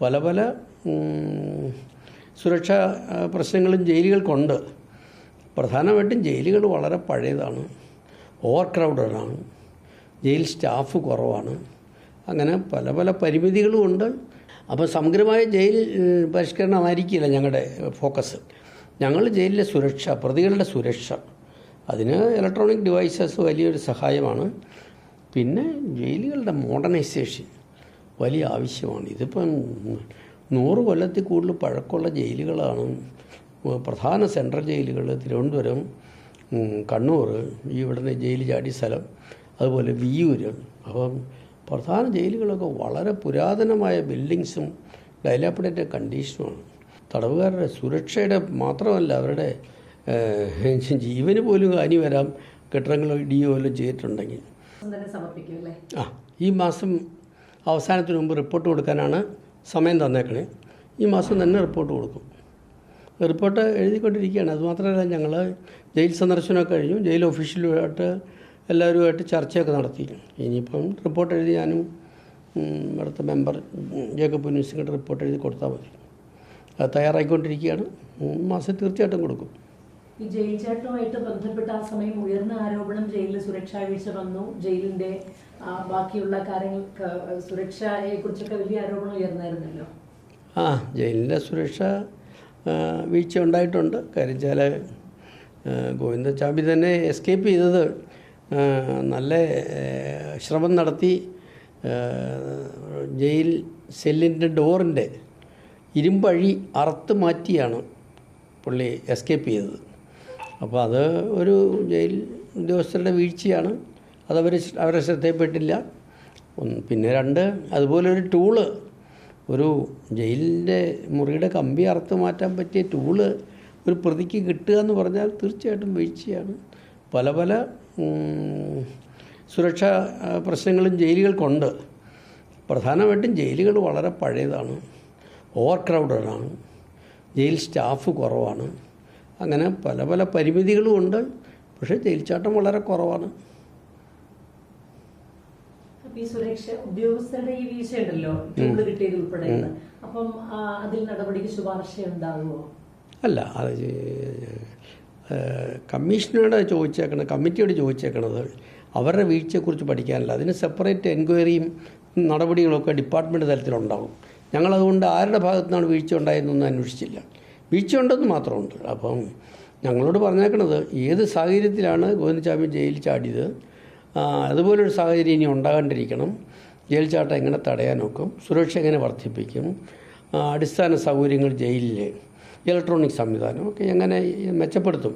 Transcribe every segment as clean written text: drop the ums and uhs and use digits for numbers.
പല പല സുരക്ഷാ പ്രശ്നങ്ങളും ജയിലുകൾക്കുണ്ട്. പ്രധാനമായിട്ടും ജയിലുകൾ വളരെ പഴയതാണ്, ഓവർ ക്രൗഡഡാണ്, ജയിൽ സ്റ്റാഫ് കുറവാണ്, അങ്ങനെ പല പല പരിമിതികളും ഉണ്ട്. അപ്പോൾ സമഗ്രമായ ജയിൽ പരിഷ്കരണമായിരിക്കില്ല ഞങ്ങളുടെ ഫോക്കസ്. ഞങ്ങൾ ജയിലിലെ സുരക്ഷ, പ്രതികളുടെ സുരക്ഷ, അതിന് ഇലക്ട്രോണിക് ഡിവൈസസ് വലിയൊരു സഹായമാണ്. പിന്നെ ജയിലുകളുടെ മോഡേണൈസേഷൻ വലിയ ആവശ്യമാണ്. ഇതിപ്പം 100 കൊല്ലത്തിൽ കൂടുതൽ പഴക്കമുള്ള ജയിലുകളാണ്. പ്രധാന സെൻട്രൽ ജയിലുകൾ തിരുവനന്തപുരം, കണ്ണൂർ, ഇവിടുന്ന് ജയിൽ ചാടി സ്ഥലം, അതുപോലെ വിയ്യൂർ. അപ്പം പ്രധാന ജയിലുകളൊക്കെ വളരെ പുരാതനമായ ബിൽഡിങ്സും ഡൈലാപ്പിഡേറ്റഡ് കണ്ടീഷനുമാണ്. തടവുകാരുടെ സുരക്ഷയുടെ മാത്രമല്ല, അവരുടെ ജീവന് പോലും ഹാനി വരാം കെട്ടിടങ്ങളോ ഇടിയോ വല്ലതും ചെയ്തിട്ടുണ്ടെങ്കിൽ. ഈ മാസം അവസാനത്തിന് മുമ്പ് റിപ്പോർട്ട് കൊടുക്കാനാണ് സമയം തന്നേക്കണേ. ഈ മാസം തന്നെ റിപ്പോർട്ട് കൊടുക്കും. റിപ്പോർട്ട് എഴുതിക്കൊണ്ടിരിക്കുകയാണ്. അതുമാത്രമല്ല, ഞങ്ങൾ ജയിൽ സന്ദർശനമൊക്കെ കഴിഞ്ഞു. ജയിൽ ഒഫീഷ്യലുമായിട്ട് എല്ലാവരുമായിട്ട് ചർച്ചയൊക്കെ നടത്തി. ഇനിയിപ്പം റിപ്പോർട്ട് എഴുതി ഞാനും ഇവിടുത്തെ മെമ്പർ ജേക്കബ് പുന്നൂസിങ്ങോട്ട് റിപ്പോർട്ട് എഴുതി കൊടുത്താൽ മതി. അത് തയ്യാറായിക്കൊണ്ടിരിക്കുകയാണ്. 3 മാസം തീർച്ചയായിട്ടും കൊടുക്കും. ഈ ജയിൽ ചാട്ടവുമായിട്ട് ബന്ധപ്പെട്ട ആ സമയം ഉയർന്ന ആരോപണം ജയിലിൽ സുരക്ഷാ വീഴ്ച വന്നു, ജയിലിൻ്റെ ബാക്കിയുള്ള കാര്യങ്ങൾക്ക് സുരക്ഷയെ കുറിച്ചൊക്കെ വലിയ ആരോപണം ഉയർന്നായിരുന്നല്ലോ. ജയിലിൻ്റെ സുരക്ഷ വീഴ്ച ഉണ്ടായിട്ടുണ്ട്. കാര്യം വെച്ചാൽ ഗോവിന്ദച്ചാമി തന്നെ എസ്കേപ്പ് ചെയ്തത് നല്ല ശ്രമം നടത്തി ജയിൽ സെല്ലിൻ്റെ ഡോറിൻ്റെ ഇരുമ്പഴി അറുത്ത് മാറ്റിയാണ് പുള്ളി എസ്കേപ്പ് ചെയ്തത്. അപ്പോൾ അത് ഒരു ജയിൽ ഉദ്യോഗസ്ഥരുടെ വീഴ്ചയാണ്. അവരെ ശ്രദ്ധയിൽപ്പെട്ടില്ല. പിന്നെ 2, അതുപോലൊരു ടൂള്, ഒരു ജയിലിൻ്റെ മുറിയുടെ കമ്പി അറുത്ത് മാറ്റാൻ പറ്റിയ ടൂള് ഒരു പ്രതിക്ക് കിട്ടുക എന്ന് പറഞ്ഞാൽ തീർച്ചയായിട്ടും വീഴ്ചയാണ്. പല പല സുരക്ഷാ പ്രശ്നങ്ങളും ജയിലുകൾക്കുണ്ട്. പ്രധാനമായിട്ടും ജയിലുകൾ വളരെ പഴയതാണ്, ഓവർ ക്രൗഡഡാണ്, ജയിൽ സ്റ്റാഫ് കുറവാണ്, അങ്ങനെ പല പല പരിമിതികളും ഉണ്ട്. പക്ഷേ ജയിൽ ചാട്ടം വളരെ കുറവാണ്. ഈ സുരക്ഷ ഉദ്യോഗസ്ഥരുടെ ഈ വീഴ്ച ഉണ്ടല്ലോ, ടൂള് കിട്ടിയത് ഉൾപ്പെടെയാണ്. അപ്പം അതിൽ നടപടിക്ക് ശുപാർശ ഉണ്ടാകുമോ? അല്ല, അത് കമ്മീഷനോട് ചോദിച്ചേക്കണത്, കമ്മിറ്റിയോട് ചോദിച്ചേക്കണത് അവരുടെ വീഴ്ചയെക്കുറിച്ച് പഠിക്കാനല്ല. അതിന് സെപ്പറേറ്റ് എൻക്വയറിയും നടപടികളൊക്കെ ഡിപ്പാർട്ട്മെൻറ്റ് തലത്തിലുണ്ടാകും. ഞങ്ങളതുകൊണ്ട് ആരുടെ ഭാഗത്തു നിന്നാണ് വീഴ്ച ഉണ്ടായതെന്നൊന്നും അന്വേഷിച്ചില്ല. വീഴ്ച ഉണ്ടെന്ന് മാത്രമുണ്ട്. അപ്പം ഞങ്ങളോട് പറഞ്ഞേക്കണത് ഏത് സാഹചര്യത്തിലാണ് ഗോവിന്ദച്ചാമി ജയിലിൽ ചാടിയത്, അതുപോലൊരു സാഹചര്യം ഇനി ഉണ്ടാകാണ്ടിരിക്കണം, ജയിൽ ചാട്ടം എങ്ങനെ തടയാൻ നോക്കും, സുരക്ഷ എങ്ങനെ വർദ്ധിപ്പിക്കും, അടിസ്ഥാന സൗകര്യങ്ങൾ ജയിലിൽ, ഇലക്ട്രോണിക് സംവിധാനം ഒക്കെ എങ്ങനെ മെച്ചപ്പെടുത്തും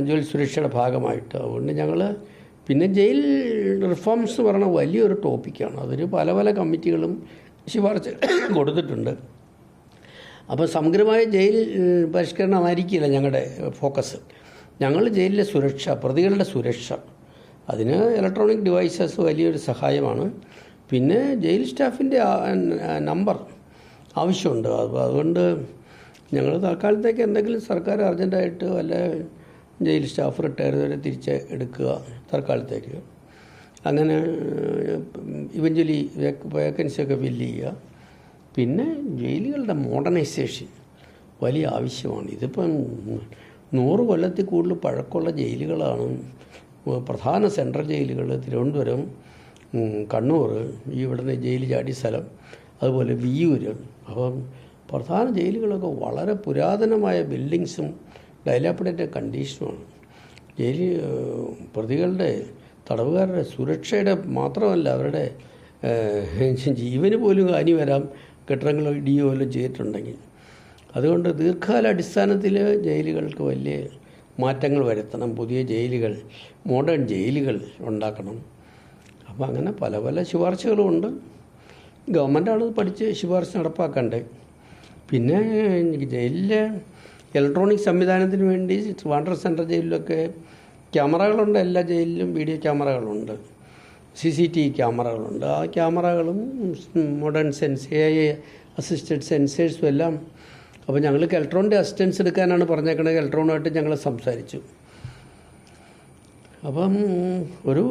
ജയിൽ സുരക്ഷയുടെ ഭാഗമായിട്ട്. അതുകൊണ്ട് ഞങ്ങൾ പിന്നെ ജയിൽ റിഫോംസ് പറഞ്ഞ വലിയൊരു ടോപ്പിക്കാണ്. അതൊരു പല പല കമ്മിറ്റികളും ശുപാർശ കൊടുത്തിട്ടുണ്ട്. അപ്പോൾ സമഗ്രമായ ജയിൽ പരിഷ്കരണമായിരിക്കില്ല ഞങ്ങളുടെ ഫോക്കസ്. ഞങ്ങൾ ജയിലിലെ സുരക്ഷ, പ്രതികളുടെ സുരക്ഷ, അതിന് ഇലക്ട്രോണിക് ഡിവൈസസ് വലിയൊരു സഹായമാണ്. പിന്നെ ജയിൽ സ്റ്റാഫിൻ്റെ നമ്പർ ആവശ്യമുണ്ട്. അതുകൊണ്ട് ഞങ്ങൾ തൽക്കാലത്തേക്ക് എന്തെങ്കിലും സർക്കാർ അർജൻറ്റായിട്ട് വല്ല ജയിൽ സ്റ്റാഫ് റിട്ടയർ ചെയ്തവരെ തിരിച്ച് എടുക്കുക തൽക്കാലത്തേക്ക്. അങ്ങനെ ഇവഞ്ച്വലി വേക്കൻസിയൊക്കെ ഫില്ല് ചെയ്യുക. പിന്നെ ജയിലുകളുടെ മോഡേണൈസേഷൻ വലിയ ആവശ്യമാണ്. ഇതിപ്പം 100 കൊല്ലത്തിൽ കൂടുതൽ പഴക്കമുള്ള ജയിലുകളാണ്. പ്രധാന സെൻട്രൽ ജയിലുകൾ തിരുവനന്തപുരം, കണ്ണൂർ, ഇവിടുന്ന് ജയിൽ ചാടി സ്ഥലം, അതുപോലെ വിയ്യൂർ. അപ്പം പ്രധാന ജയിലുകളൊക്കെ വളരെ പുരാതനമായ ബിൽഡിങ്സും ഡൈലാപ്പിഡേറ്റഡ് കണ്ടീഷനുമാണ്. പ്രതികളുടെ, തടവുകാരുടെ സുരക്ഷയുടെ മാത്രമല്ല, അവരുടെ ജീവന് പോലും ഹാനി വരാം കെട്ടിടങ്ങളോ ഇടിയോ വല്ലതും ചെയ്തിട്ടുണ്ടെങ്കിൽ. അതുകൊണ്ട് ദീർഘകാലാടിസ്ഥാനത്തിൽ ജയിലുകൾക്ക് വലിയ മാറ്റങ്ങൾ വരുത്തണം. പുതിയ ജയിലുകൾ, മോഡേൺ ജയിലുകൾ ഉണ്ടാക്കണം. അപ്പോൾ അങ്ങനെ പല പല ശുപാർശകളുമുണ്ട്. ഗവൺമെൻറ്റാണ് പഠിച്ച് ശുപാർശ നടപ്പാക്കണ്ടേ. പിന്നെ ജയിലിലെ ഇലക്ട്രോണിക് സംവിധാനത്തിന് വേണ്ടി ട്രിവാൻഡ്രം സെൻട്രൽ ജയിലിലൊക്കെ ക്യാമറകളുണ്ട്. എല്ലാ ജയിലിലും വീഡിയോ ക്യാമറകളുണ്ട്, CCTV ക്യാമറകളുണ്ട്. ആ ക്യാമറകളും മോഡേൺ AI അസിസ്റ്റഡ് സെൻസേഴ്സും എല്ലാം. അപ്പോൾ ഞങ്ങൾ കെൽട്രോണിൻ്റെ അസിസ്റ്റൻസ് എടുക്കാനാണ് പറഞ്ഞേക്കണത്. കെൽട്രോണുമായിട്ട് ഞങ്ങൾ സംസാരിച്ചു. അപ്പം ഒരു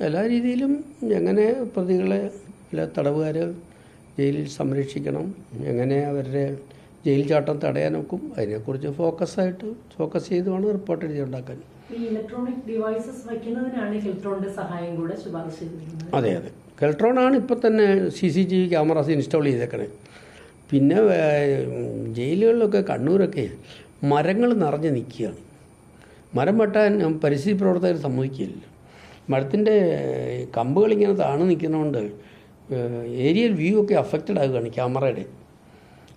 എല്ലാ രീതിയിലും എങ്ങനെ പ്രതികളെ, അല്ല തടവുകാർ ജയിലിൽ സംരക്ഷിക്കണം, എങ്ങനെ അവരുടെ ജയിൽ ചാട്ടം തടയാൻ നോക്കും, അതിനെക്കുറിച്ച് ഫോക്കസ് ചെയ്തുമാണ് റിപ്പോർട്ട് എഴുതി ഉണ്ടാക്കാൻ. ഈ ഇലക്ട്രോണിക് ഡിവൈസസ് വയ്ക്കുന്നതിനാണ് കെൽട്രോണിന്റെ സഹായം കൂടെ ശുപാർശ ചെയ്തിരിക്കുന്നത്. അതെ, കെൽട്രോണാണ് ഇപ്പോൾ തന്നെ CCTV ക്യാമറാസ് ഇൻസ്റ്റാൾ ചെയ്തേക്കണേ. പിന്നെ ജയിലുകളിലൊക്കെ കണ്ണൂരൊക്കെ മരങ്ങൾ നിറഞ്ഞ് നിൽക്കുകയാണ്. മരം വെട്ടാൻ പരിസ്ഥിതി പ്രവർത്തകർ സമ്മതിക്കില്ല. മരത്തിൻ്റെ കമ്പുകളിങ്ങനെ താഴ്ന്നു നിൽക്കുന്നതുകൊണ്ട് ഏരിയൽ വ്യൂ ഒക്കെ അഫക്റ്റഡ് ആകുകയാണ് ക്യാമറയുടെ.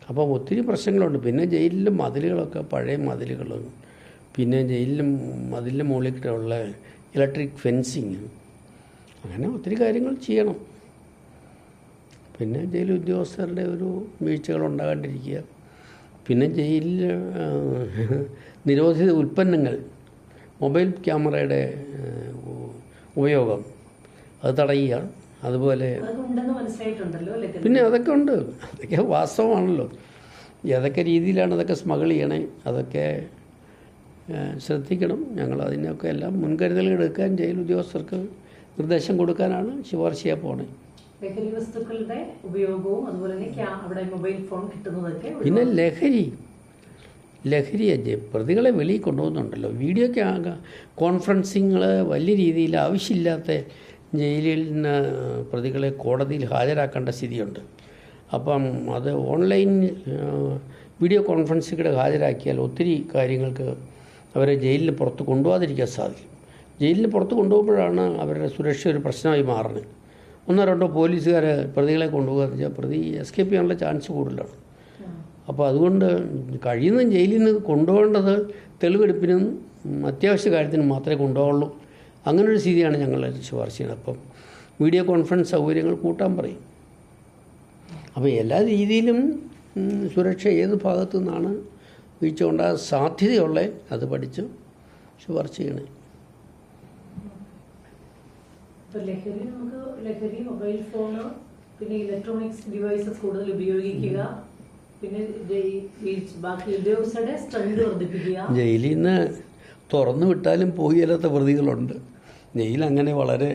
അപ്പോൾ ഒത്തിരി പ്രശ്നങ്ങളുണ്ട്. പിന്നെ ജയിലിലെ മതിലുകളൊക്കെ പഴയ മതിലുകൾ, പിന്നെ ജയിലിലും മതിലിൻ്റെ മുകളിലുള്ള ഇലക്ട്രിക് ഫെൻസിങ്, അങ്ങനെ ഒത്തിരി കാര്യങ്ങൾ ചെയ്യണം. പിന്നെ ജയിൽ ഉദ്യോഗസ്ഥരുടെ ഒരു വീഴ്ചകൾ ഉണ്ടാകാണ്ടിരിക്കുക. പിന്നെ ജയിലിൽ നിരോധിത ഉൽപ്പന്നങ്ങൾ, മൊബൈൽ ക്യാമറയുടെ ഉപയോഗം അത് തടയുക. അതുപോലെ പിന്നെ അതൊക്കെ ഉണ്ട്, അതൊക്കെ വാസ്തവമാണല്ലോ. ഏതൊക്കെ രീതിയിലാണ് അതൊക്കെ സ്മഗിൾ ചെയ്യണേ അതൊക്കെ ശ്രദ്ധിക്കണം. ഞങ്ങൾ അതിനൊക്കെ എല്ലാം മുൻകരുതലുകൾ എടുക്കാൻ ജയിൽ ഉദ്യോഗസ്ഥർക്ക് നിർദ്ദേശം കൊടുക്കാനാണ് ശുപാർശയായി പോണേ. ലഹരി വസ്തുക്കളുടെ ഉപയോഗവും അതുപോലെ തന്നെ അവിടെ മൊബൈൽ ഫോൺ കിട്ടുന്നതൊക്കെ. പിന്നെ ലഹരി പ്രതികളെ വെളിയിൽ കൊണ്ടുപോകുന്നുണ്ടല്ലോ. വീഡിയോ കോൺഫറൻസിങ്ങൾ വലിയ രീതിയിൽ ആവശ്യമില്ലാത്ത ജയിലിൽ നിന്ന് പ്രതികളെ കോടതിയിൽ ഹാജരാക്കേണ്ട സ്ഥിതിയുണ്ട്. അപ്പം അത് ഓൺലൈൻ വീഡിയോ കോൺഫറൻസിലൂടെ ഹാജരാക്കിയാൽ ഒത്തിരി കാര്യങ്ങൾക്ക് അവരെ ജയിലിന് പുറത്ത് കൊണ്ടുപോകാതിരിക്കാൻ സാധിക്കും. ജയിലിന് പുറത്ത് കൊണ്ടുപോകുമ്പോഴാണ് അവരുടെ സുരക്ഷ ഒരു പ്രശ്നമായി മാറുന്നത്. 1-2 പോലീസുകാർ പ്രതികളെ കൊണ്ടുപോകാന്ന് വെച്ചാൽ പ്രതി എസ്കേപ്പ് ചെയ്യാനുള്ള ചാൻസ് കൂടുതലാണ്. അപ്പോൾ അതുകൊണ്ട് കഴിയുന്നതും ജയിലിൽ നിന്ന് കൊണ്ടുപോകേണ്ടത് തെളിവെടുപ്പിനും അത്യാവശ്യ കാര്യത്തിനും മാത്രമേ കൊണ്ടുപോകുള്ളൂ. അങ്ങനൊരു സ്ഥിതിയാണ് ഞങ്ങൾ ശുപാർശ ചെയ്യുന്നത്. അപ്പം വീഡിയോ കോൺഫറൻസ് സൗകര്യങ്ങൾ കൂട്ടാൻ പറയും. അപ്പോൾ എല്ലാ രീതിയിലും സുരക്ഷ ഏത് ഭാഗത്തു നിന്നാണ് വീഴ്ച ഉണ്ടാകാൻ സാധ്യതയുള്ള അത് പഠിച്ച് ശുപാർശ ചെയ്യണേ. ലഹരി, മൊബൈൽ ഫോണ്, പിന്നെ ഇലക്ട്രോണിക്സ് ഡിവൈസസ് കൂടുതൽ ഉപയോഗിക്കുക, പിന്നെ ബാക്കി ഉദ്യോഗസ്ഥരുടെ സ്ട്രെങ്ത് വർദ്ധിപ്പിക്കുക. ജയിലിൽ നിന്ന് തുറന്നു വിട്ടാലും പോയില്ലാത്ത പ്രതികളുണ്ട്. ജയിൽ അങ്ങനെ വളരെ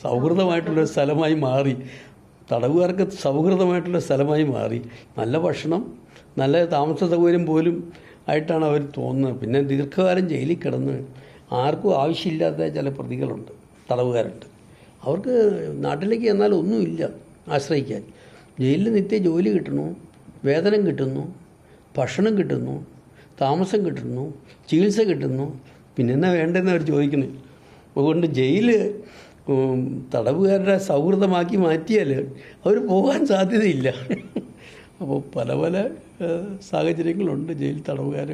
സൗഹൃദമായിട്ടുള്ളൊരു സ്ഥലമായി മാറി, തടവുകാർക്ക് സൗഹൃദമായിട്ടുള്ള സ്ഥലമായി മാറി. നല്ല ഭക്ഷണം, നല്ല താമസ സൗകര്യം പോലും ആയിട്ടാണ് അവർ തോന്നുന്നത്. പിന്നെ ദീർഘകാലം ജയിലിൽ കിടന്ന് ആർക്കും ആവശ്യമില്ലാത്ത ചില പ്രതികളുണ്ട്, തടവുകാരുണ്ട്. അവർക്ക് നാട്ടിലേക്ക് ചെന്നാൽ ഒന്നുമില്ല ആശ്രയിക്കാൻ. ജയിലിൽ നിത്യ ജോലി കിട്ടുന്നു, വേതനം കിട്ടുന്നു, ഭക്ഷണം കിട്ടുന്നു, താമസം കിട്ടുന്നു, ചികിത്സ കിട്ടുന്നു, പിന്നെന്നാ വേണ്ടതെന്ന് അവർ ചോദിക്കുന്നത്. അതുകൊണ്ട് ജയിൽ തടവുകാരുടെ സൗഹൃദമാക്കി മാറ്റിയാൽ അവർ പോകാൻ സാധ്യതയില്ല. അപ്പോൾ പല പല സാഹചര്യങ്ങളുണ്ട് ജയിൽ തടവുകാർ.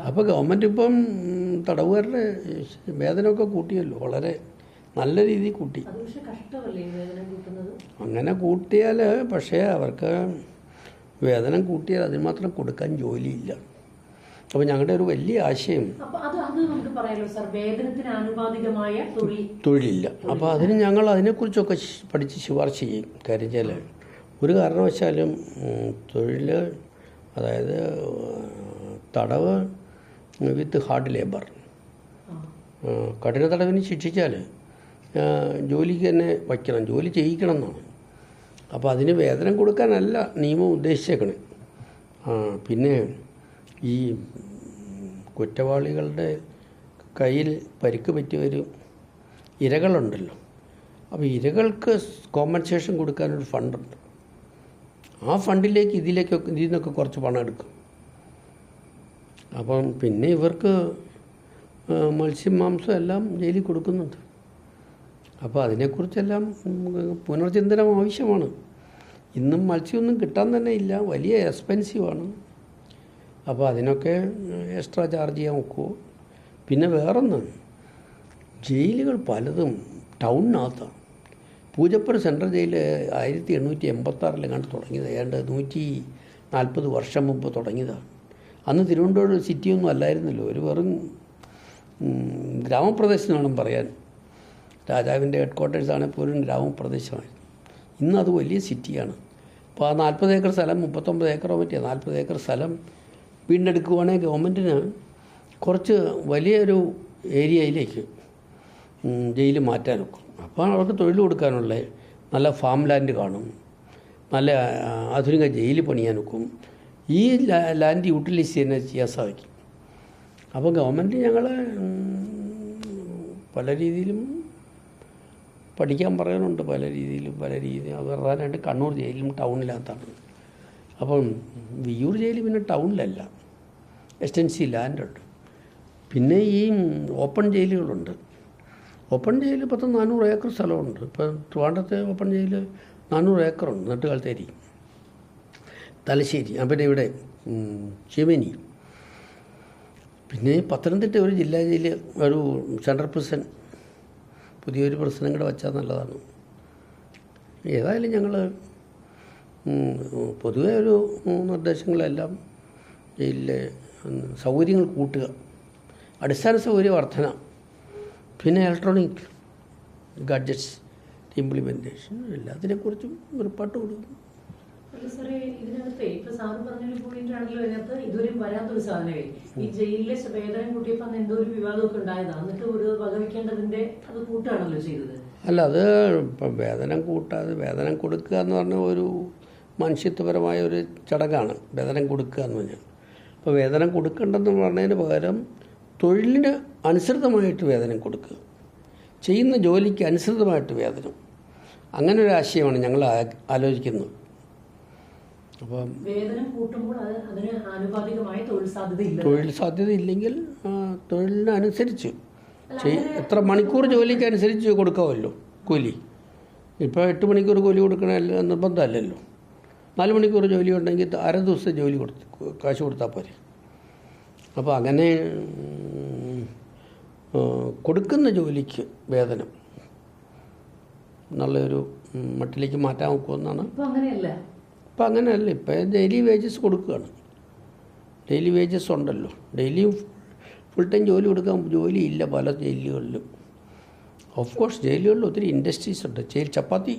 അപ്പോൾ ഗവൺമെൻറ് ഇപ്പം തടവുകാരുടെ വേതനമൊക്കെ കൂട്ടിയല്ലോ, വളരെ നല്ല രീതിയിൽ കൂട്ടി. അങ്ങനെ കൂട്ടിയാൽ, പക്ഷേ അവർക്ക് വേതനം കൂട്ടിയാൽ അതിന് മാത്രം കൊടുക്കാൻ ജോലിയില്ല. അപ്പോൾ ഞങ്ങളുടെ ഒരു വലിയ ആശയം തൊഴിലില്ല. അപ്പോൾ അതിന് ഞങ്ങൾ അതിനെക്കുറിച്ചൊക്കെ പഠിച്ച് ശുപാർശ ചെയ്യും. കാര്യം വെച്ചാൽ ഒരു കാരണവശാലും തൊഴിൽ, അതായത് തടവ് വിത്ത് ഹാർഡ് ലേബർ, കഠിന തടവിന് ശിക്ഷിച്ചാൽ ജോലിക്ക് തന്നെ വയ്ക്കണം, ജോലി ചെയ്യിക്കണം എന്നാണ്. അപ്പോൾ അതിന് വേതനം കൊടുക്കാനല്ല നിയമം ഉദ്ദേശിച്ചേക്കണേ. പിന്നെ ഈ കുറ്റവാളികളുടെ കയ്യിൽ പരിക്ക് പറ്റിയവർ ഇരകളുണ്ടല്ലോ, അപ്പോൾ ഇരകൾക്ക് കോമ്പൻസേഷൻ കൊടുക്കാനൊരു ഫണ്ടുണ്ട്. ആ ഫണ്ടിലേക്ക് ഇതിൽ നിന്നൊക്കെ കുറച്ച് പണം എടുക്കും. അപ്പം പിന്നെ ഇവർക്ക് മത്സ്യം, മാംസം എല്ലാം ജയിലിൽ കൊടുക്കുന്നുണ്ട്. അപ്പോൾ അതിനെക്കുറിച്ചെല്ലാം പുനർചിന്തനം ആവശ്യമാണ്. ഇന്നും മത്സ്യമൊന്നും കിട്ടാൻ തന്നെ ഇല്ല, വലിയ എക്സ്പെൻസീവാണ്. അപ്പോൾ അതിനൊക്കെ എക്സ്ട്രാ ചാർജ് ചെയ്യാൻ നോക്കുമോ. പിന്നെ വേറൊന്ന്, ജയിലുകൾ പലതും ടൗണിനകത്താണ്. പൂജപ്പുര സെൻട്രൽ ജയിൽ 1886 കണ്ട് തുടങ്ങിയത്, ഏതാണ്ട് 140 വർഷം മുമ്പ് തുടങ്ങിയതാണ്. അന്ന് തിരുവനന്തപുരം സിറ്റിയൊന്നും അല്ലായിരുന്നല്ലോ, ഒരു വെറും ഗ്രാമപ്രദേശം വേണം പറയാൻ. രാജാവിൻ്റെ ഹെഡ് ക്വാർട്ടേഴ്സ് ആണെങ്കിൽ പോലും ഗ്രാമപ്രദേശമായിരുന്നു. ഇന്നത് വലിയ സിറ്റിയാണ്. അപ്പോൾ ആ 40 ഏക്കർ സ്ഥലം, 39 ഏക്കറോ മറ്റേ 40 ഏക്കർ സ്ഥലം വീണ്ടെടുക്കുവാണെങ്കിൽ ഗവൺമെൻറ്റിന് കുറച്ച് വലിയൊരു ഏരിയയിലേക്ക് ജയിൽ മാറ്റാൻ നോക്കും. അപ്പോൾ അവർക്ക് തൊഴിൽ കൊടുക്കാനുള്ള നല്ല ഫാം ലാൻഡ് കാണും, നല്ല ആധുനിക ജയിൽ പണിയാൻ ഒക്കും. ഈ ലാൻഡ് യൂട്ടിലൈസ് തന്നെ ചെയ്യാൻ സാധിക്കും. അപ്പോൾ ഗവൺമെൻറ് ഞങ്ങളെ പല രീതിയിലും പഠിക്കാൻ പറയാനുണ്ട്, പല രീതിയിലും അത് പ്രധാനമായിട്ട് കണ്ണൂർ ജയിലും ടൗണിനകത്താണ്. അപ്പം വിയ്യൂർ ജയിൽ പിന്നെ ടൗണിലല്ല, എക്സ്റ്റൻസീവ് ലാൻഡുണ്ട്. പിന്നെ ഈ ഓപ്പൺ ജയിലുകളുണ്ട്. ഓപ്പൺ ജയിൽ 400 ഏക്കർ സ്ഥലമുണ്ട്. ഇപ്പം ട്രിവാൻഡ്രത്തെ ഓപ്പൺ ജയിൽ 400 ഏക്കറുണ്ട്. നെട്ടുകാലത്തേരി, തലശ്ശേരി, പിന്നെ ഇവിടെ ചെമനി. പിന്നെ പത്തനംതിട്ട ഒരു ജില്ലാ ജയിൽ, ഒരു സെൻട്രൽ പ്രിസൺ, പുതിയൊരു പ്രശ്നം കൂടെ വച്ചാൽ നല്ലതാണ്. ഏതായാലും ഞങ്ങൾ പൊതുവെ ഒരു നിർദ്ദേശങ്ങളെല്ലാം ജയിലിലെ സൗകര്യങ്ങൾ കൂട്ടുക, അടിസ്ഥാന സൗകര്യ വർധന, പിന്നെ ഇലക്ട്രോണിക് ഗാഡ്ജറ്റ്സ് ഇംപ്ലിമെൻറ്റേഷൻ, എല്ലാത്തിനെക്കുറിച്ചും റിപ്പോർട്ട് കൊടുക്കും. സാറേ, ഇതിനകത്ത് ഇപ്പൊ സാറ് പറഞ്ഞൊരു പോയിന്റ് ആണല്ലോ, ഇതിനകത്ത് ഇതുവരെയും വരാത്തൊരു സാധനമേ ഈ ജയിലിലെ വേതനം കൂട്ടിയപ്പോൾ അന്ന് എന്തോ ഒരു വിവാദമൊക്കെ ഉണ്ടായതാണ്. എന്നിട്ട് ഒരു വകവയ്ക്കേണ്ടതിന്റെ അത് കൂട്ടുകയാണല്ലോ ചെയ്തത്. അല്ല, അത് ഇപ്പം വേതനം കൂട്ടാതെ വേതനം കൊടുക്കുക എന്ന് പറഞ്ഞ ഒരു മനുഷ്യത്വപരമായ ഒരു ചടങ്ങാണ് വേതനം കൊടുക്കുക എന്ന് പറഞ്ഞാൽ. അപ്പോൾ വേതനം കൊടുക്കേണ്ടെന്ന് പറഞ്ഞതിന് പകരം തൊഴിലിന് അനുസൃതമായിട്ട് വേതനം കൊടുക്കുക, ചെയ്യുന്ന ജോലിക്ക് അനുസൃതമായിട്ട് വേതനം, അങ്ങനെ ഒരു ആശയമാണ് ഞങ്ങൾ ആലോചിക്കുന്നത്. അപ്പം വേതനം കൂട്ടുമ്പോൾ അതിന് ആനുപാതികമായ തൊഴിൽ സാധ്യത ഇല്ലെങ്കിൽ തൊഴിലിനനുസരിച്ച് എത്ര മണിക്കൂർ ജോലിക്ക് അനുസരിച്ച് കൊടുക്കാമല്ലോ കൂലി. ഇപ്പോൾ 8 മണിക്കൂർ കൂലി കൊടുക്കണ നിർബന്ധമല്ലല്ലോ. 4 മണിക്കൂർ ജോലി ഉണ്ടെങ്കിൽ അര ദിവസത്തെ ജോലി കാശ് കൊടുത്താൽ പോരെ. അപ്പോൾ അങ്ങനെ കൊടുക്കുന്ന ജോലിക്ക് വേതനം നല്ലൊരു മട്ടിലേക്ക് മാറ്റാൻ നോക്കുമെന്നാണ്. ഇപ്പം അങ്ങനെയല്ല, ഇപ്പം ഡെയിലി വേജസ് കൊടുക്കുകയാണ്. ഡെയിലി വേജസ് ഉണ്ടല്ലോ, ഡെയിലിയും ഫുൾ ടൈം ജോലി കൊടുക്കാൻ ജോലിയില്ല പല ജയിലുകളിലും. ഓഫ് കോഴ്സ് ജയിലുകളിൽ ഒത്തിരി ഇൻഡസ്ട്രീസ് ഉണ്ട്. ചപ്പാത്തി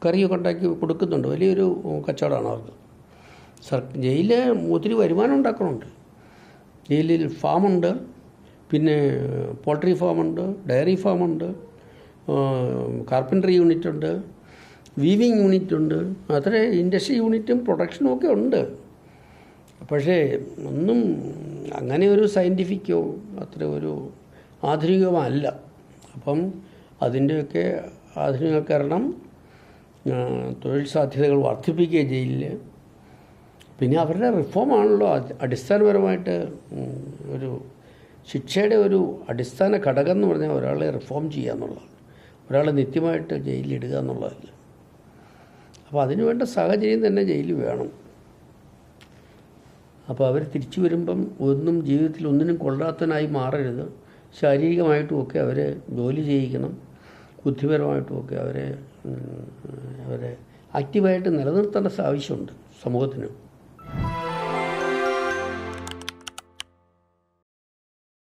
കറിയൊക്കെ ഉണ്ടാക്കി കൊടുക്കുന്നുണ്ട്, വലിയൊരു കച്ചവടമാണ് അവർക്ക്. ജയിലിൽ ഒത്തിരി വരുമാനം ഉണ്ടാക്കണമുണ്ട്. ജയിലിൽ ഫാമുണ്ട്, പിന്നെ പോൾട്രി ഫാമുണ്ട്, ഡയറി ഫാമുണ്ട്, കാർപ്പൻട്രി യൂണിറ്റ് ഉണ്ട്, വീവിങ് യൂണിറ്റ് ഉണ്ട്, അത്ര ഇൻഡസ്ട്രി യൂണിറ്റും പ്രൊഡക്ഷനും ഒക്കെ ഉണ്ട്. പക്ഷേ ഒന്നും അങ്ങനെ ഒരു സയൻറ്റിഫിക്കോ അത്ര ഒരു ആധുനികമല്ല. അപ്പം അതിൻ്റെയൊക്കെ ആധുനികീകരണം, തൊഴിൽ സാധ്യതകൾ വർദ്ധിപ്പിക്കുക ജയിലിൽ. പിന്നെ അവരുടെ റിഫോമാണല്ലോ അടിസ്ഥാനപരമായിട്ട് ഒരു ശിക്ഷയുടെ ഒരു അടിസ്ഥാന ഘടകം എന്ന് പറഞ്ഞാൽ ഒരാളെ റിഫോം ചെയ്യുക എന്നുള്ളതാണ്, ഒരാളെ നിത്യമായിട്ട് ജയിലിലിടുക എന്നുള്ളതല്ല. അപ്പോൾ അതിനുവേണ്ട സാഹചര്യം തന്നെ ജയിലിൽ വേണം. അപ്പോൾ അവർ തിരിച്ചു വരുമ്പം ഒന്നും ജീവിതത്തിൽ ഒന്നിനും കൊള്ളാത്തനായി മാറരുത്. ശാരീരികമായിട്ടുമൊക്കെ അവരെ ജോലി ചെയ്യിക്കണം, ബുദ്ധിപരമായിട്ടുമൊക്കെ അവരെ ആക്റ്റീവായിട്ട് നിലനിർത്തേണ്ട ആവശ്യമുണ്ട് സമൂഹത്തിന്.